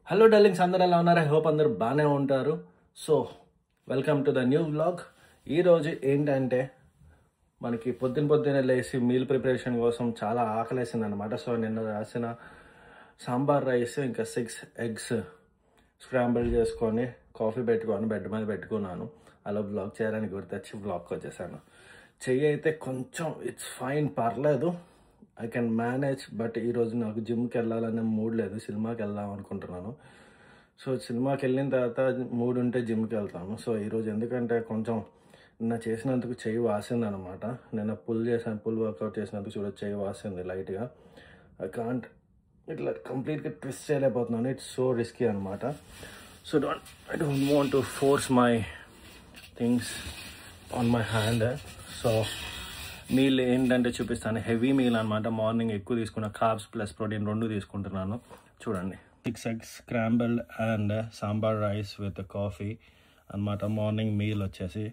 Hello darlings, అందరూ ఎలా ఉన్నారు? ఐ హోప్ అందరూ బాగానే ఉంటారు. So welcome to the new vlog. ఈరోజు ఏంటంటే మనకి పొద్దున్నే లేచి మీల్ ప్రిపరేషన్ కోసం చాలా ఆకలేసింది అనమాట. సో నిన్న రాసిన సాంబార్ రైస్ ఇంకా 6 eggs స్క్రాంబుల్ చేసుకొని కాఫీ పెట్టుకొని బెడ్ మీద పెట్టుకున్నాను. అలా వ్లాగ్ చేయాలని గుర్తొచ్చి వ్లాగ్కి వచ్చేసాను. చెయ్యి అయితే కొంచెం ఇట్స్ ఫైన్, పర్లేదు, ఐ కెన్ మేనేజ్. బట్ ఈరోజు నాకు జిమ్కి వెళ్ళాలనే మూడ్ లేదు, సినిమాకి వెళ్దాం అనుకుంటున్నాను. సో సినిమాకి వెళ్ళిన తర్వాత మూడ్ ఉంటే జిమ్కి వెళ్తాను. సో ఈరోజు ఎందుకంటే కొంచెం నిన్న చేసినందుకు చెయ్యి వాసింది అనమాట. నిన్న పుల్ వర్కౌట్ చేసినందుకు చూడ చెయ్యి వాసింది లైట్గా. ఐ కాంట్ ఇట్లా కంప్లీట్గా ట్విస్ట్ చేయలేకపోతున్నాను. ఇట్స్ సో రిస్కీ అనమాట. So I don't want to force my things on my hand. So meal ఏంటంటే చూపిస్తాను. హెవీ మీల్ అనమాట. మార్నింగ్ ఎక్కువ తీసుకున్న కార్బ్స్ ప్లస్ ప్రోటీన్ 2 తీసుకుంటున్నాను. చూడండి, 6 eggs scrambled and sambar rice with coffee అనమాట. మార్నింగ్ మీల్ వచ్చేసి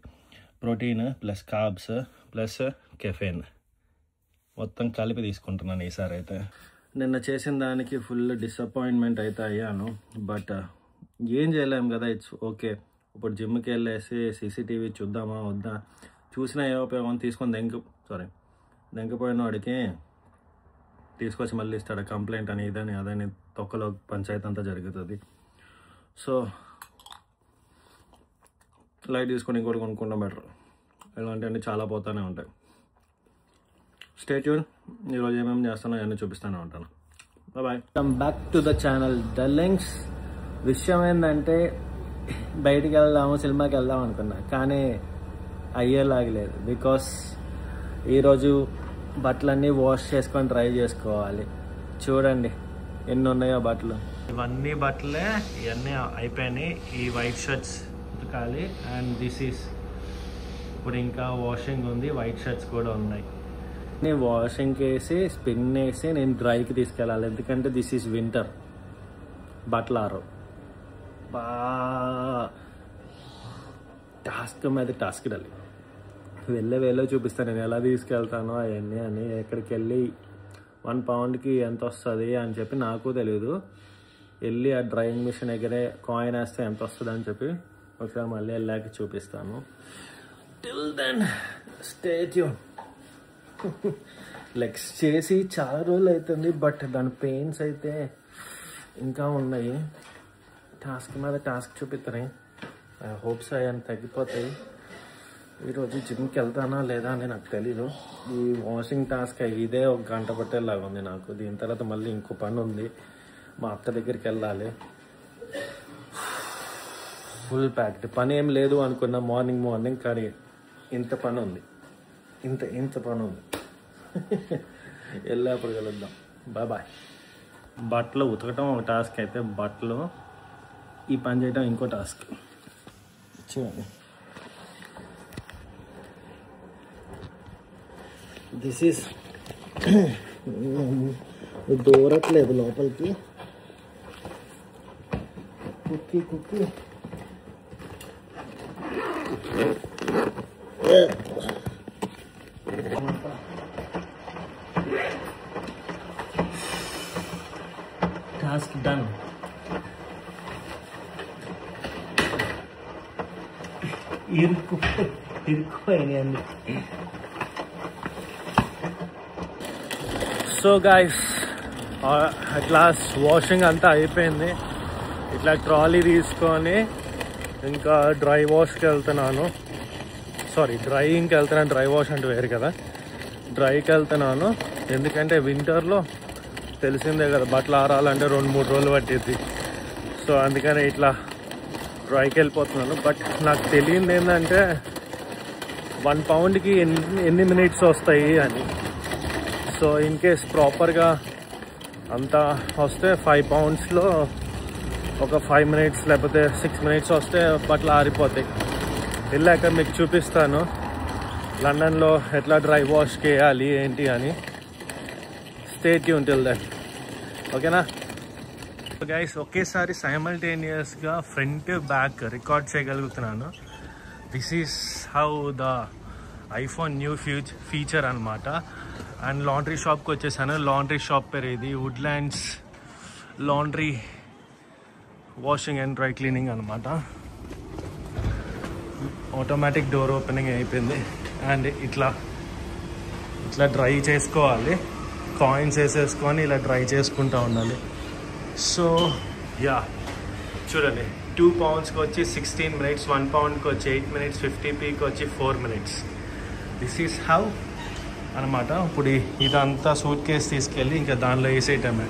protein plus carbs plus caffeine మొత్తం కలిపి తీసుకుంటున్నాను ఈసారి అయితే. నిన్న చేసిన దానికి ఫుల్ డిసప్పాయింట్మెంట్ అయితే అయ్యాను. బట్ ఏం చేయలేము కదా, ఇట్స్ ఓకే. ఇప్పుడు జిమ్కి వెళ్ళేసి సీసీటీవీ చూద్దామా వద్దా, చూసినా ఏ ఉపయోగం, తీసుకొని దెంకపోయిన వాడికి తీసుకొచ్చి మళ్ళీ ఇస్తాడు కంప్లైంట్ అని, ఇదని అదని, తొక్కలో పంచాయతీ అంతా జరుగుతుంది. సో లైట్ తీసుకొని ఇంకోటి కొనుక్కుంటాం బెటర్. ఇలాంటివన్నీ చాలా పోతూనే ఉంటాయి. Stay tune. ఈరోజు ఏమేమి చేస్తానో అవన్నీ చూపిస్తూనే ఉంటాను. Bye. Come back to the channel darlings. విషయం ఏంటంటే బయటికి వెళ్దాము, సినిమాకి వెళ్దాం అనుకున్నా, కానీ అయ్యేలాగలేదు. బికాస్ ఈరోజు బట్టలన్నీ వాష్ చేసుకొని ట్రై చేసుకోవాలి. చూడండి ఎన్ని ఉన్నాయో బట్టలు. ఇవన్నీ బట్టలే, ఇవన్నీ అయిపోయినాయి. ఈ వైట్ షర్ట్స్ ఉతకాలి అండ్ దిస్ ఈస్ ఇప్పుడు ఇంకా వాషింగ్ ఉంది. వైట్ షర్ట్స్ కూడా ఉన్నాయి. నేను వాషింగ్కి వేసి స్పిన్ వేసి నేను డ్రైకి తీసుకెళ్ళాలి. ఎందుకంటే దిస్ ఈజ్ వింటర్, బట్టలు ఆరు. టాస్క్ మీద టాస్క్ డాలి. వేలో చూపిస్తాను నేను ఎలా తీసుకెళ్తాను అవన్నీ అని. ఎక్కడికి వెళ్ళి 1 poundకి ఎంత వస్తుంది అని చెప్పి నాకు తెలియదు. వెళ్ళి ఆ డ్రైయింగ్ మిషన్ దగ్గరే కాయిన్ వేస్తే ఎంత వస్తుంది అని చెప్పి ఒకసారి మళ్ళీ వెళ్ళాక చూపిస్తాను. Till then stay tune. Legs చేసి చాలా రోజులు అవుతుంది, బట్ దాని పెయిన్స్ అయితే ఇంకా ఉన్నాయి. టాస్క్ మీద టాస్క్ చూపిస్తున్నాయి. ఐ హోప్స్ అయ్యాన్ని తగ్గిపోతాయి. ఈరోజు జిమ్కి వెళ్తానా లేదా అని నాకు తెలీదు. ఈ వాషింగ్ టాస్క్ ఇదే 1 గంట పట్టేలాగా ఉంది నాకు. దీని తర్వాత మళ్ళీ ఇంకో పని ఉంది, మా అత్త దగ్గరికి వెళ్ళాలి. Full packed. పని ఏం లేదు అనుకున్నా మార్నింగ్, కానీ ఇంత పని ఉంది, ఇంత పని ఉంది. వెళ్ళేప్పుడు కలుద్దాం. బాయ్. బట్టలు ఉతకటం ఒక టాస్క్ అయితే, బట్టలు ఈ పని చేయటం ఇంకో టాస్క్. చూడండి, దిస్ ఈస్ దూరట్లేదు లోపలికి. Cookie task done. ఇరుక్కుపోయినాయి అన్ని. సో గైస్, అట్లా వాషింగ్ అంతా అయిపోయింది. ఇట్లా ట్రాలీ తీసుకొని ఇంకా డ్రై వాష్కి వెళ్తున్నాను. డ్రైయింగ్కి వెళ్తున్నాను. డ్రై వాష్ అంటే వేరు కదా, డ్రైకి వెళ్తున్నాను. ఎందుకంటే వింటర్లో తెలిసిందే కదా, బట్టలు ఆరాలంటే 2-3 రోజులు పట్టిద్ది. సో అందుకని ఇట్లా డ్రైకి వెళ్ళిపోతున్నాను. బట్ నాకు తెలియంది ఏంటంటే 1 poundకి ఎన్ని మినిట్స్ వస్తాయి అని. సో ఇన్ కేస్ ప్రాపర్గా అంతా వస్తే 5 poundsలో ఒక 5 minutes లేకపోతే 6 minutes వస్తే బట్టలు ఆరిపోతాయి. వెళ్ళాక మీకు చూపిస్తాను లండన్లో ఎట్లా డ్రై వాష్ చేయాలి ఏంటి అని. Stay tune till then. ఓకేనా గైస్? ఒకేసారి సైమల్టేనియస్గా ఫ్రంట్ బ్యాక్ రికార్డ్ చేయగలుగుతున్నాను. This is how the iPhone new feature అనమాట. అండ్ లాండ్రీ షాప్కి వచ్చేసాను. లాండ్రీ షాప్ పేరు ఇది Woodlands laundry washing and dry cleaning అనమాట. ఆటోమేటిక్ డోర్ ఓపెనింగ్ అయిపోయింది. అండ్ ఇట్లా డ్రై చేసుకోవాలి. కాయిన్స్ వేసేసుకొని ఇలా డ్రై చేసుకుంటూ ఉండాలి. సో యా చూడండి, 2 poundsకి వచ్చి 16 minutes, 1 poundకి వచ్చి 8 minutes, 50pకి వచ్చి 4 minutes. దిస్ ఈజ్ హౌ అనమాట. ఇప్పుడు ఇదంతా సూట్ కేసు తీసుకెళ్ళి ఇంకా దానిలో వేసేయటమే.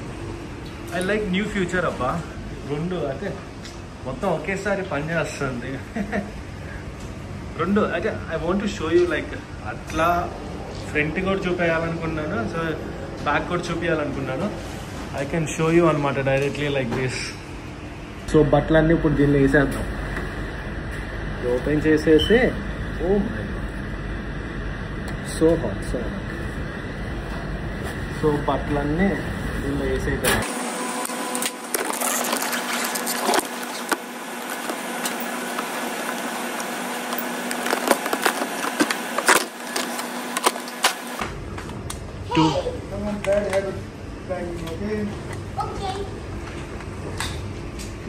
ఐ లైక్ న్యూ ఫ్యూచర్ అబ్బా. 2 అయితే మొత్తం ఒకేసారి పనిచేస్తుంది. 2 అయితే I want to show you like అట్లా ఫ్రంట్ కూడా చూపించాలనుకున్నాను, సో బ్యాక్ కూడా చూపించాలనుకున్నాను. ఐ కెన్ షో యూ అనమాట డైరెక్ట్లీ లైక్ దిస్. సో బట్టలన్నీ ఇప్పుడు దీన్ని వేసేద్దాం. ఓపెన్ చేసేసి oh my so hot. So బట్టలన్నీ దీనిలో వేసేద్దాం.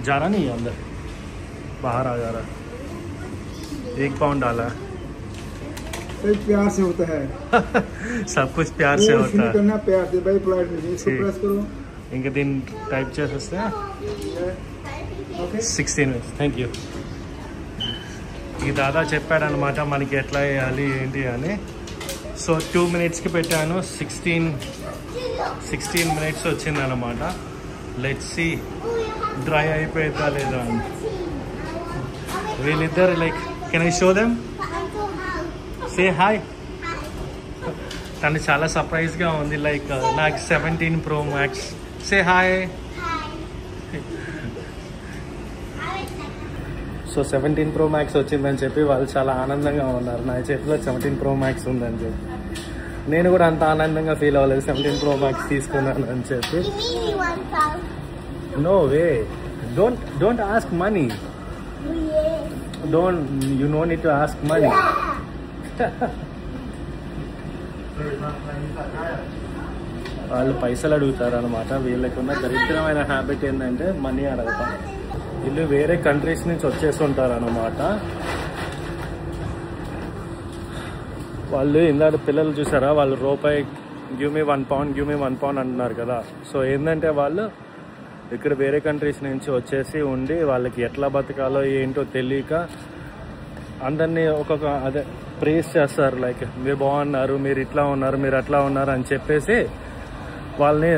जा रहा नहीं है अंदर, बाहर आ जा रहा है. 1 pound डाला है. प्यार से होता है. सब कुछ प्यार से होता है. करना प्यार से भाई. प्लाट में इसको प्रेस करो. इंके दिन टाइप చేస్తే 16 minutes. Thank you. ఈ దాదా చెప్పాడనమాట మనకి ఎట్లా వేయాలి ఏంటి అని. సో 2 minutesకి పెట్టాను. 16 minutes వచ్చిందనమాట. లెట్స్ సీ డ్రై అయిపోయిందా లేదా అని. వీళ్ళిద్దరు like can I show them? Say hi. తను చాలా సర్ప్రైజ్గా ఉంది. లైక్ నాకు 17 Pro Max. Say hi. So 17 Pro Max వచ్చిందని చెప్పి వాళ్ళు చాలా ఆనందంగా ఉన్నారు. నా చేతిలో 17 Pro Max ఉందని చెప్పి. నేను కూడా అంత ఆనందంగా ఫీల్ అవ్వలేదు 17 Pro Max తీసుకున్నాను అని చెప్పి. No way. Don't ask money. You no need to ask money. వాళ్ళు పైసలు అడుగుతారు అనమాట. వీళ్ళకున్న దరిద్రమైన హ్యాబిట్ ఏంటంటే మనీ అడగటం. వీళ్ళు వేరే కంట్రీస్ నుంచి వచ్చేస్తుంటారు అనమాట. వాళ్ళు ఇందాక పిల్లలు చూసారా, వాళ్ళు రూపాయి give me 1 pound, give me 1 pound అంటున్నారు కదా. సో ఏంటంటే వాళ్ళు ఇక్కడ వేరే కంట్రీస్ నుంచి వచ్చేసి ఉండి వాళ్ళకి ఎట్లా బతకాలో ఏంటో తెలియక అందరినీ ఒక్కొక్క ప్రేస్ చేస్తారు. లైక్ మీరు బాగున్నారు, మీరు ఇట్లా ఉన్నారు, మీరు అట్లా ఉన్నారు అని చెప్పేసి వాళ్ళని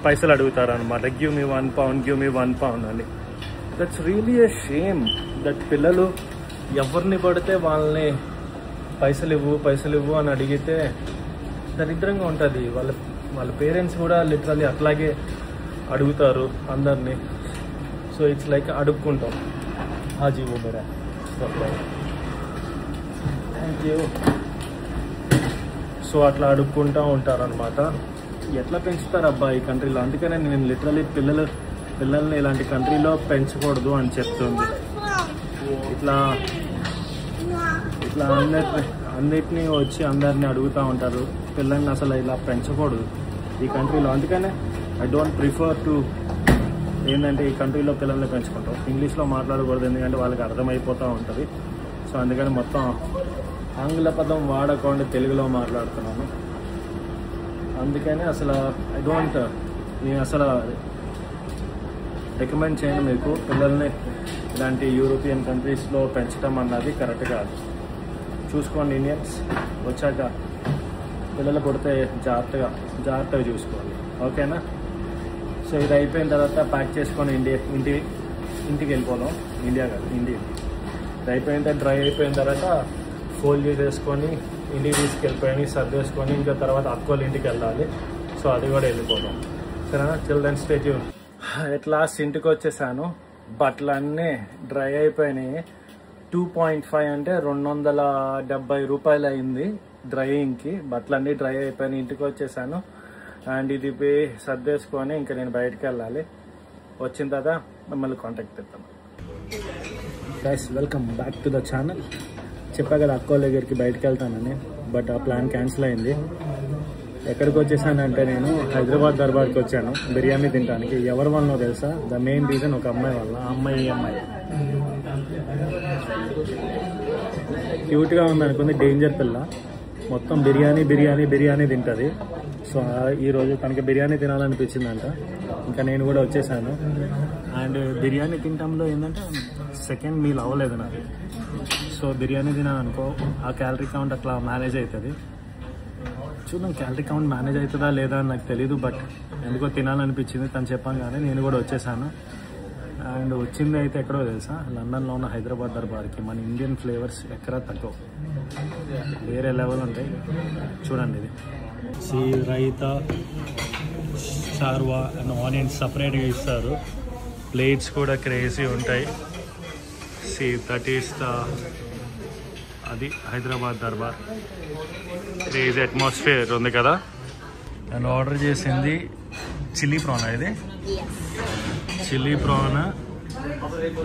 పైసలు అడుగుతారు అనమాట. Give me 1 pound, give me 1 pound అని. That's really a shame that పిల్లలు ఎవరిని పడితే వాళ్ళని పైసలు ఇవ్వు అని అడిగితే దరిద్రంగా ఉంటుంది. వాళ్ళ పేరెంట్స్ కూడా లిటరల్లీ అట్లాగే అడుగుతారు అందరినీ. సో ఇట్స్ లైక్ అడుక్కుంటాం. జీవో మేరా థ్యాంక్ యూ. సో అట్లా అడుక్కుంటూ ఉంటారు అనమాట. ఎట్లా పెంచుతారు అబ్బా ఈ కంట్రీలో. అందుకనే నేను లిటరల్లీ పిల్లల్ని ఇలాంటి కంట్రీలో పెంచకూడదు అని చెప్తుంది. ఇట్లా అన్నిటినీ వచ్చి అందరినీ అడుగుతూ ఉంటారు. పిల్లల్ని అసలు ఇలా పెంచకూడదు ఈ కంట్రీలో. అందుకనే ఐ డోంట్ ప్రిఫర్ టు ఏంటంటే ఈ కంట్రీలో పిల్లల్ని పెంచుకుంటాం. ఇంగ్లీష్లో మాట్లాడకూడదు, ఎందుకంటే వాళ్ళకి అర్థమైపోతూ ఉంటుంది. సో అందుకని మొత్తం ఆంగ్ల పదం వాడకుండా తెలుగులో మాట్లాడుతున్నాను. అందుకని అసలు నేను అసలు రికమెండ్ చేయను మీకు పిల్లల్ని ఇలాంటి యూరోపియన్ కంట్రీస్లో పెంచడం అన్నది కరెక్ట్ కాదు. చూసుకోండి, ఇండియన్స్ వచ్చాక పిల్లలు పుడితే జాగ్రత్తగా చూసుకోవాలి. ఓకేనా? సో ఇది అయిపోయిన తర్వాత ప్యాక్ చేసుకొని ఇంటికి వెళ్ళిపోదాం. ఇండియా ఇది అయిపోయిన తర్వాత డ్రై అయిపోయిన తర్వాత ఫోల్డ్ చేసేసుకొని ఇంటికి తీసుకెళ్ళిపోయి సర్దేసుకొని ఇంకా తర్వాత అక్కోళ్ళ ఇంటికి వెళ్ళాలి. సో అది కూడా వెళ్ళిపోదాం. సరేనా? Children stay tune. At last ఇంటికి వచ్చేసాను. బట్టలు అన్నీ డ్రై అయిపోయినాయి. 2.5 అంటే 270 రూపాయలు అయింది డ్రైయింగ్కి. బట్టలన్నీ డ్రై అయిపోయినాయి. ఇంటికి వచ్చేసాను. అండ్ ఇది సర్దేసుకొని ఇంకా నేను బయటకు వెళ్ళాలి. వచ్చిన తర్వాత మిమ్మల్ని కాంటాక్ట్ చేస్తాను. Guys, welcome back to the channel. చెప్పా కదా అక్కోళ్ళ దగ్గరికి బయటకు వెళ్తానని, బట్ ఆ ప్లాన్ క్యాన్సిల్ అయింది. ఎక్కడికి వచ్చేసానంటే నేను హైదరాబాద్ దర్బార్కి వచ్చాను బిర్యానీ తినడానికి. ఎవరి వల్ల తెలుసా? ద మెయిన్ రీజన్ ఒక అమ్మాయి వల్ల. ఆ అమ్మాయి ఈ అమ్మాయి క్యూట్గా ఉంది అనుకుంది, డేంజర్ పిల్ల. మొత్తం బిర్యానీ బిర్యానీ బిర్యానీ తింటుంది. సో ఈరోజు తనకి బిర్యానీ తినాలనిపించిందంట. ఇంకా నేను కూడా వచ్చేసాను. అండ్ బిర్యానీ తినడంలో ఏంటంటే సెకండ్ మీల్ అవ్వలేదు నాకు. సో బిర్యానీ తినాలనుకో ఆ క్యాలరీ కౌంట్ అట్లా మేనేజ్ అవుతుంది. చూద్దాం క్యాలరీ కౌంట్ మేనేజ్ అవుతుందా లేదా అని నాకు తెలీదు. బట్ ఎందుకో తినాలనిపించింది. తను చెప్పగానే నేను కూడా వచ్చేసాను. అండ్ వచ్చింది అయితే ఎక్కడో తెలుసా? లండన్లో ఉన్న హైదరాబాద్ దర్బార్కి. మన ఇండియన్ ఫ్లేవర్స్ ఎక్కడా తక్కువ, వేరే లెవెల్ ఉంటాయి. చూడండి, ఇది రైతా, చార్వా అండ్ ఆనియన్స్ సపరేట్గా ఇస్తారు. ప్లేట్స్ కూడా క్రేజీ ఉంటాయి. దట్ ఈస్ అది హైదరాబాద్ దర్బార్. క్రేజీ అట్మాస్ఫియర్ ఉంది కదా. అండ్ ఆర్డర్ చేసింది చిల్లీ ప్రాన్. ఇది chilli prawn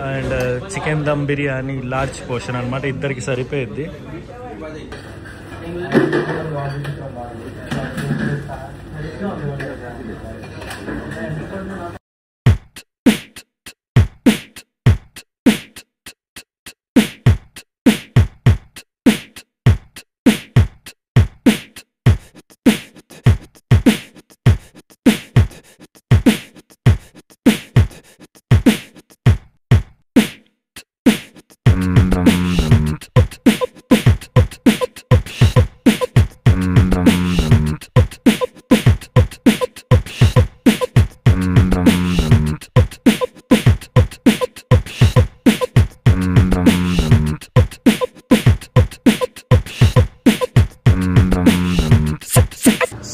and chicken dum biryani large portion అనమాట. ఇద్దరికి సరిపోయిద్ది.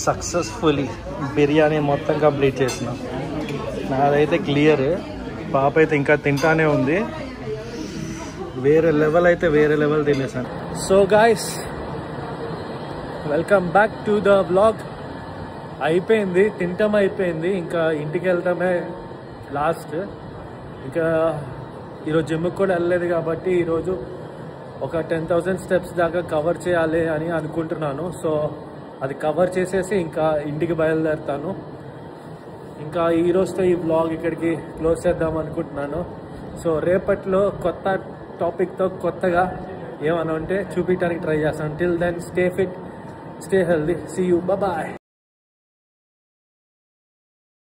సక్సెస్ఫుల్లీ బిర్యానీ మొత్తం కంప్లీట్ చేసిన. నాదైతే క్లియర్. పాప అయితే ఇంకా తింటానే ఉంది. వేరే లెవెల్ అయితే వేరే లెవెల్ తినేసాను. So guys, welcome back to the vlog. అయిపోయింది, తింటాం అయిపోయింది. ఇంకా ఇంటికి వెళ్తామే లాస్ట్. ఇంకా ఈరోజు జిమ్కి కూడా వెళ్ళలేదు కాబట్టి ఈరోజు ఒక 10,000 స్టెప్స్ దాకా కవర్ చేయాలి అని అనుకుంటున్నాను. సో అది కవర్ చేసేసి ఇంకా ఇంటికి బయలుదేరుతాను. ఇంకా ఈరోజుతో ఈ వ్లాగ్ ఇక్కడికి క్లోజ్ చేద్దాం అనుకుంటున్నాను. సో రేపట్లో కొత్త టాపిక్తో కొత్తగా ఏమన్నా ఉంటే చూపించడానికి ట్రై చేస్తాను. Till then stay fit, stay healthy. See you, bye.